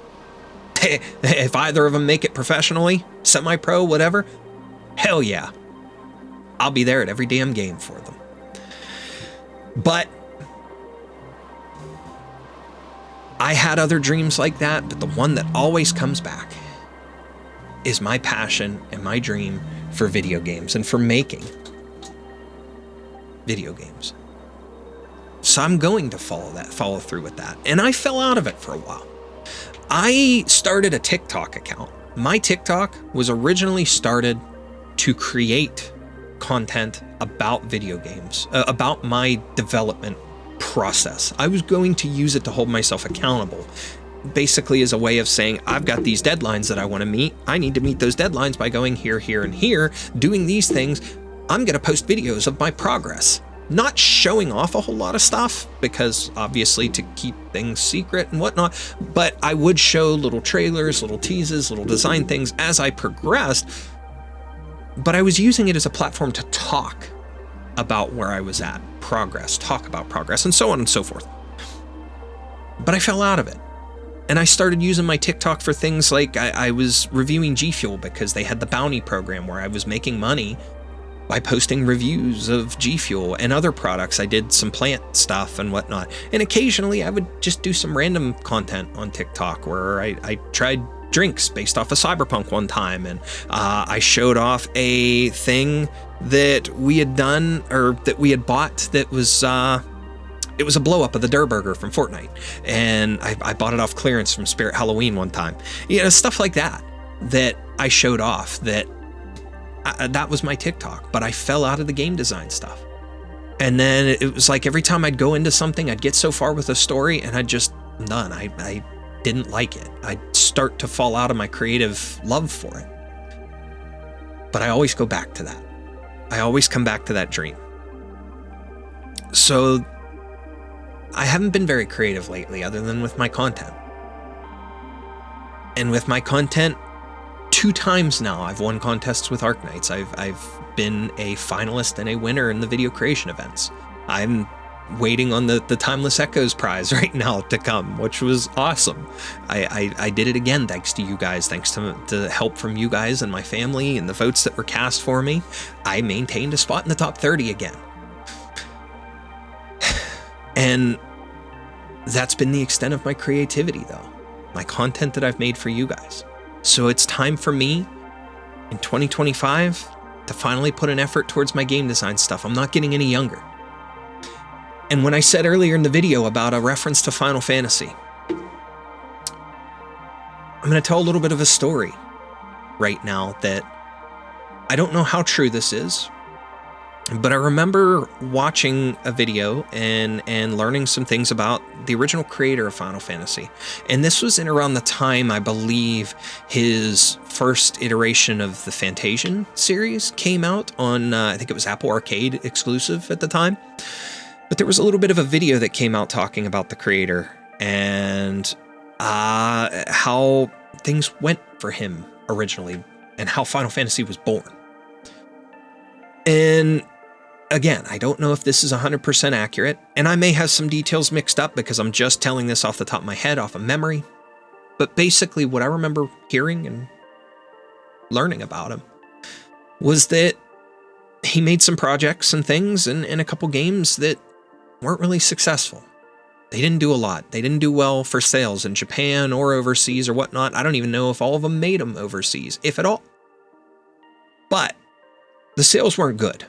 If either of them make it professionally, semi-pro, whatever, hell yeah. I'll be there at every damn game for them. But I had other dreams like that, but the one that always comes back is my passion and my dream for video games and for making video games. So I'm going to follow through with that. And I fell out of it for a while. I started a TikTok account. My TikTok was originally started to create content about video games, about my development process. I was going to use it to hold myself accountable, basically as a way of saying, I've got these deadlines that I want to meet. I need to meet those deadlines by going here, here, and here, doing these things. I'm going to post videos of my progress, not showing off a whole lot of stuff because obviously to keep things secret and whatnot, but I would show little trailers, little teases, little design things as I progressed. But I was using it as a platform to talk about where I was at, progress, talk about progress, and so on and so forth. But I fell out of it. And I started using my TikTok for things like I was reviewing G Fuel because they had the bounty program where I was making money by posting reviews of G Fuel and other products. I did some plant stuff and whatnot. And occasionally I would just do some random content on TikTok where I tried drinks based off of Cyberpunk one time. And I showed off a thing that we had done, or that we had bought, that was, it was a blow up of the Durr Burger from Fortnite. And I bought it off clearance from Spirit Halloween one time. You know, stuff like that I showed off that was my TikTok, but I fell out of the game design stuff. And then it was like every time I'd go into something, I'd get so far with a story and I'm done. I didn't like it. I'd start to fall out of my creative love for it. But I always go back to that. I always come back to that dream. So I haven't been very creative lately other than with my content. And with my content, 2 times now I've won contests with Arknights. I've been a finalist and a winner in the video creation events. I'm waiting on the Timeless Echoes prize right now to come, which was awesome. I did it again thanks to you guys, thanks to help from you guys and my family and the votes that were cast for me. I maintained a spot in the top 30 again. And that's been the extent of my creativity though, my content that I've made for you guys. So it's time for me in 2025 to finally put an effort towards my game design stuff. I'm not getting any younger. And when I said earlier in the video about a reference to Final Fantasy, I'm going to tell a little bit of a story right now that I don't know how true this is, but I remember watching a video and learning some things about the original creator of Final Fantasy. And this was in around the time, I believe, his first iteration of the Fantasian series came out on, I think it was Apple Arcade exclusive at the time. But there was a little bit of a video that came out talking about the creator and how things went for him originally and how Final Fantasy was born. And again, I don't know if this is 100% accurate, and I may have some details mixed up because I'm just telling this off the top of my head, off of memory. But basically what I remember hearing and learning about him was that he made some projects and things and a couple games that weren't really successful. They didn't do a lot. They didn't do well for sales in Japan or overseas or whatnot. I don't even know if all of them made them overseas, if at all. But the sales weren't good.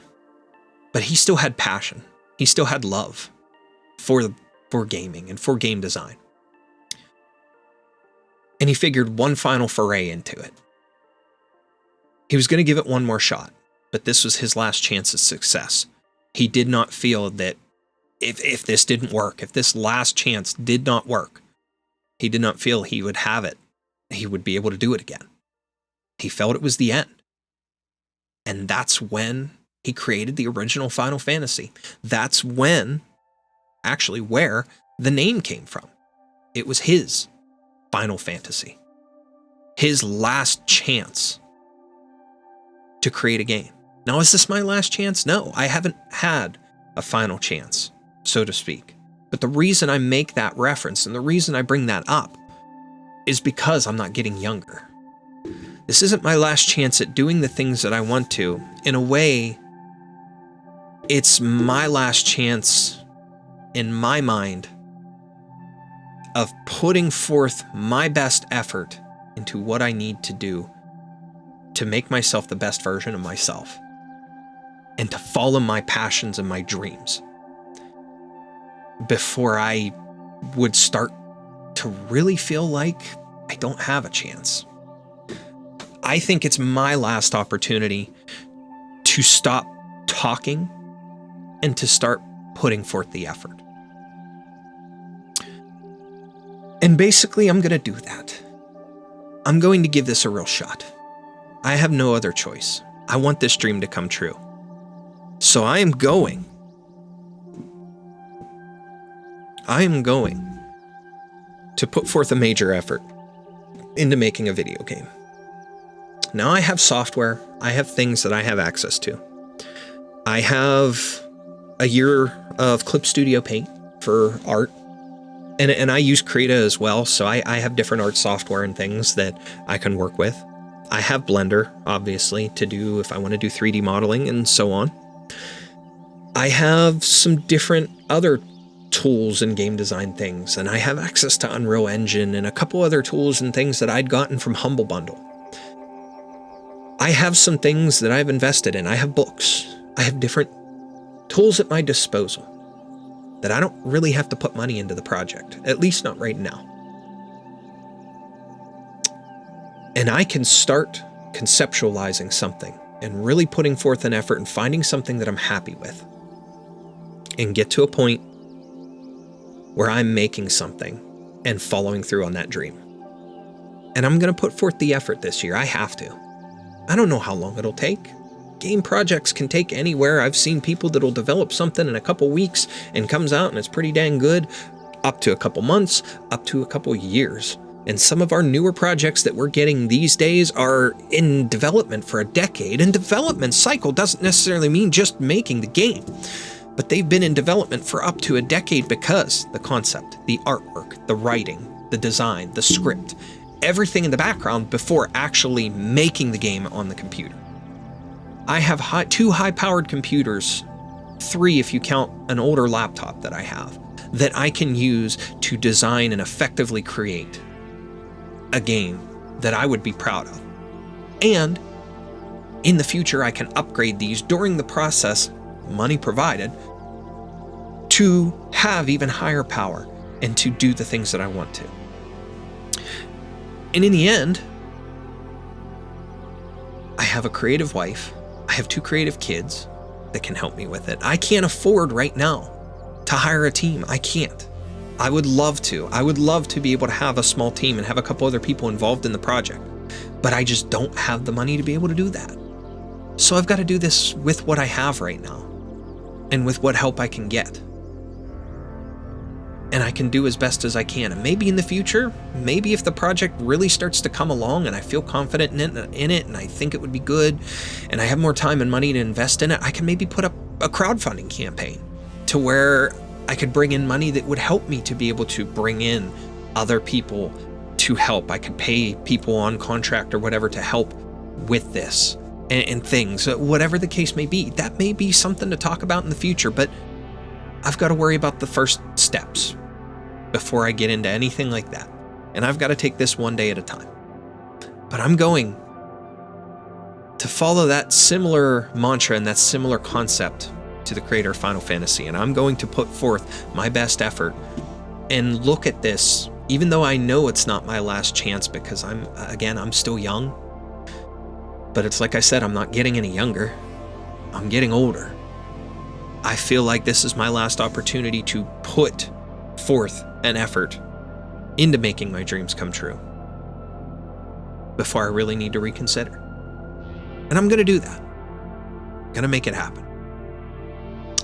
But he still had passion. He still had love for gaming and for game design. And he figured one final foray into it. He was going to give it one more shot, but this was his last chance at success. He did not feel that if this didn't work, if this last chance did not work, he did not feel he would have it. He would be able to do it again. He felt it was the end. And that's when he created the original Final Fantasy. That's when, actually, where the name came from. It was his Final Fantasy. His last chance to create a game. Now, is this my last chance? No, I haven't had a final chance, so to speak. But the reason I make that reference and the reason I bring that up is because I'm not getting younger. This isn't my last chance at doing the things that I want to. In a way, it's my last chance, in my mind, of putting forth my best effort into what I need to do to make myself the best version of myself and to follow my passions and my dreams before I would start to really feel like I don't have a chance. I think it's my last opportunity to stop talking and to start putting forth the effort. And basically, I'm going to do that. I'm going to give this a real shot. I have no other choice. I want this dream to come true. So I am going to put forth a major effort into making a video game. Now I have software, I have things that I have access to. I have a year of Clip Studio Paint for art, and I use Krita as well, so I have different art software and things that I can work with. I have Blender, obviously, to do if I want to do 3D modeling and so on. I have some different other tools and game design things, and I have access to Unreal Engine and a couple other tools and things that I'd gotten from Humble Bundle. I have some things that I've invested in. I have books. I have different tools at my disposal that I don't really have to put money into the project, at least not right now. And I can start conceptualizing something and really putting forth an effort and finding something that I'm happy with and get to a point where I'm making something and following through on that dream. And I'm going to put forth the effort this year. I have to. I don't know how long it'll take. Game projects can take anywhere. I've seen people that'll develop something in a couple weeks and comes out and it's pretty dang good, up to a couple months, up to a couple years. And some of our newer projects that we're getting these days are in development for a decade. And development cycle doesn't necessarily mean just making the game, but they've been in development for up to a decade because the concept, the artwork, the writing, the design, the script, everything in the background before actually making the game on the computer. I have two high-powered computers, 3 if you count an older laptop that I have, that I can use to design and effectively create a game that I would be proud of. And in the future, I can upgrade these during the process, money provided, to have even higher power and to do the things that I want to. And in the end, I have a creative wife. I have 2 creative kids that can help me with it. I can't afford right now to hire a team. I can't. I would love to. I would love to be able to have a small team and have a couple other people involved in the project, but I just don't have the money to be able to do that. So I've got to do this with what I have right now and with what help I can get. And I can do as best as I can. And maybe in the future, maybe if the project really starts to come along and I feel confident in it and I think it would be good and I have more time and money to invest in it, I can maybe put up a crowdfunding campaign to where I could bring in money that would help me to be able to bring in other people to help. I could pay people on contract or whatever to help with this and things, whatever the case may be. That may be something to talk about in the future, but I've got to worry about the first steps before I get into anything like that. And I've got to take this one day at a time. But I'm going to follow that similar mantra and that similar concept to the creator of Final Fantasy. And I'm going to put forth my best effort and look at this, even though I know it's not my last chance because I'm still young. But it's like I said, I'm not getting any younger. I'm getting older. I feel like this is my last opportunity to put forth an effort into making my dreams come true before I really need to reconsider. And I'm going to do that. I'm going to make it happen.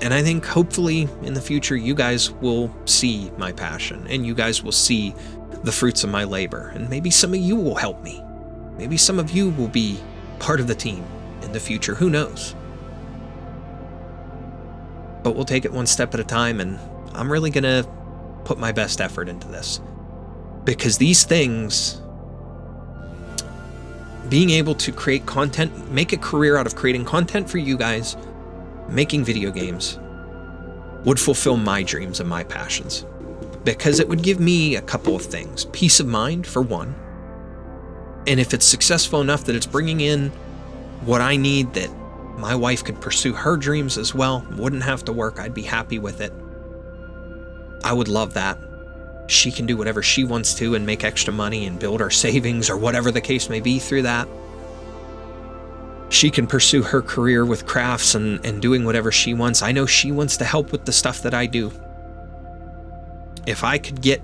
And I think hopefully in the future, you guys will see my passion and you guys will see the fruits of my labor. And maybe some of you will help me. Maybe some of you will be part of the team in the future. Who knows? But we'll take it one step at a time, and I'm really going to put my best effort into this. Because these things, being able to create content, make a career out of creating content for you guys, making video games, would fulfill my dreams and my passions. Because it would give me a couple of things. Peace of mind, for one. And if it's successful enough that it's bringing in what I need, that my wife could pursue her dreams as well, wouldn't have to work, I'd be happy with it. I would love that. She can do whatever she wants to and make extra money and build our savings or whatever the case may be through that. She can pursue her career with crafts and doing whatever she wants. I know she wants to help with the stuff that I do. If I could get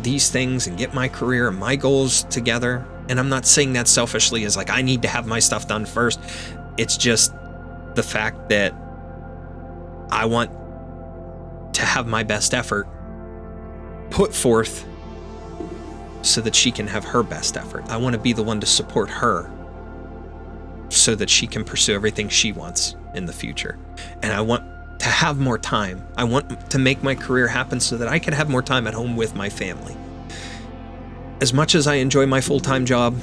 these things and get my career and my goals together, and I'm not saying that selfishly as like I need to have my stuff done first. It's just the fact that I want to have my best effort put forth so that she can have her best effort. I want to be the one to support her so that she can pursue everything she wants in the future. And I want to have more time. I want to make my career happen so that I can have more time at home with my family. As much as I enjoy my full-time job,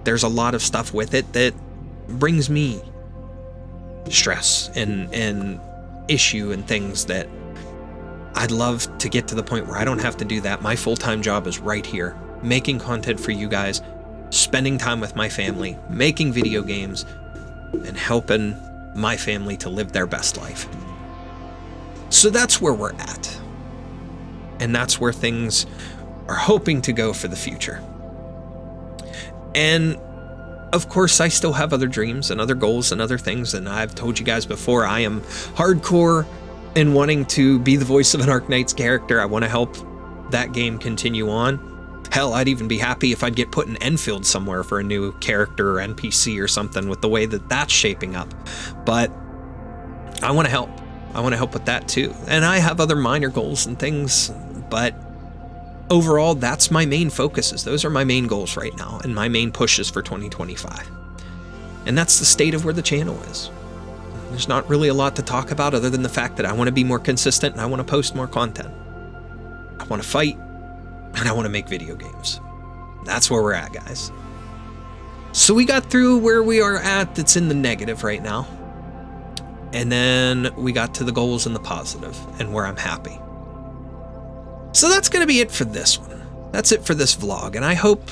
there's a lot of stuff with it that brings me stress and issue and things that I'd love to get to the point where I don't have to do that. My full-time job is right here, making content for you guys, spending time with my family, making video games, and helping my family to live their best life. So that's where we're at. And that's where things are hoping to go for the future. And of course, I still have other dreams and other goals and other things. And I've told you guys before, I am hardcore in wanting to be the voice of an Arknights character. I want to help that game continue on. Hell, I'd even be happy if I'd get put in Enfield somewhere for a new character or NPC or something with the way that that's shaping up. But I want to help. I want to help with that too. And I have other minor goals and things, but overall, that's my main focuses. Those are my main goals right now and my main pushes for 2025. And that's the state of where the channel is. There's not really a lot to talk about other than the fact that I want to be more consistent and I want to post more content. I want to fight and I want to make video games. That's where we're at, guys. So we got through where we are at that's in the negative right now. And then we got to the goals and the positive and where I'm happy. So that's going to be it for this one. That's it for this vlog. And I hope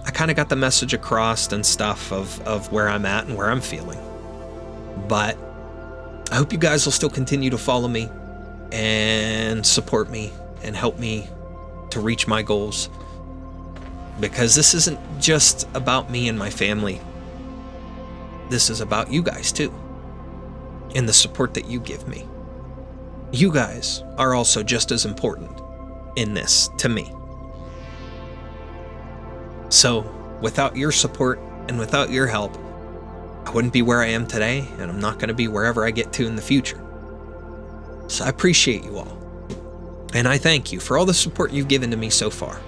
I kind of got the message across and stuff of where I'm at and where I'm feeling. But I hope you guys will still continue to follow me and support me and help me to reach my goals. Because this isn't just about me and my family. This is about you guys too. And the support that you give me. You guys are also just as important in this to me. So without your support and without your help, I wouldn't be where I am today, and I'm not going to be wherever I get to in the future. So I appreciate you all. And I thank you for all the support you've given to me so far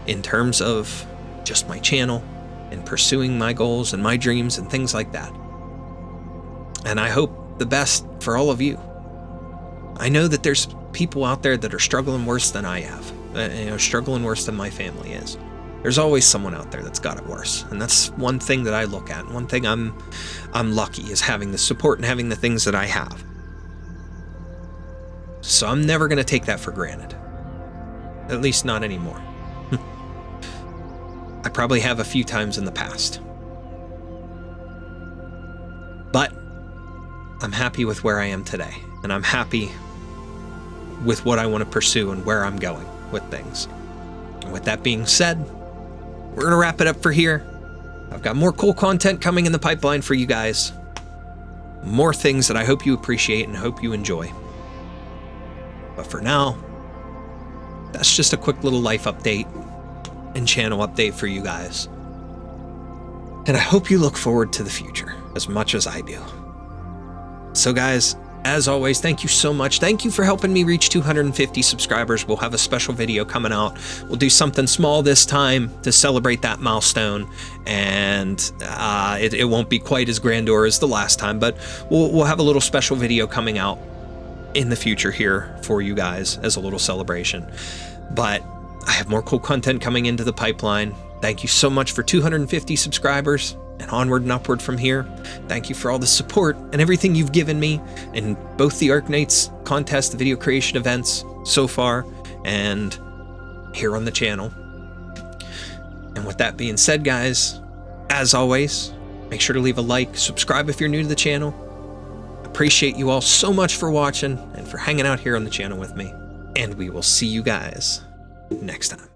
in terms of just my channel and pursuing my goals and my dreams and things like that. And I hope the best for all of you. I know that there's people out there that are struggling worse than I have, struggling worse than my family is. There's always someone out there that's got it worse, and that's one thing that I look at. One thing I'm lucky is having the support and having the things that I have. So I'm never going to take that for granted, at least not anymore. I probably have a few times in the past, but I'm happy with where I am today, and I'm happy with what I want to pursue and where I'm going with things. And with that being said, we're going to wrap it up for here. I've got more cool content coming in the pipeline for you guys. more things that I hope you appreciate and hope you enjoy. But for now, that's just a quick little life update and channel update for you guys. And I hope you look forward to the future as much as I do. So guys, as always, thank you so much. Thank you for helping me reach 250 subscribers. We'll have a special video coming out. We'll do something small this time to celebrate that milestone, and it won't be quite as grandeur as the last time, but we'll have a little special video coming out in the future here for you guys as a little celebration. But I have more cool content coming into the pipeline. Thank you so much for 250 subscribers. And onward and upward from here. Thank you for all the support and everything you've given me in both the Arknights contest, the video creation events so far, and here on the channel. And with that being said, guys, as always, make sure to leave a like, subscribe if you're new to the channel. Appreciate you all so much for watching and for hanging out here on the channel with me. And we will see you guys next time.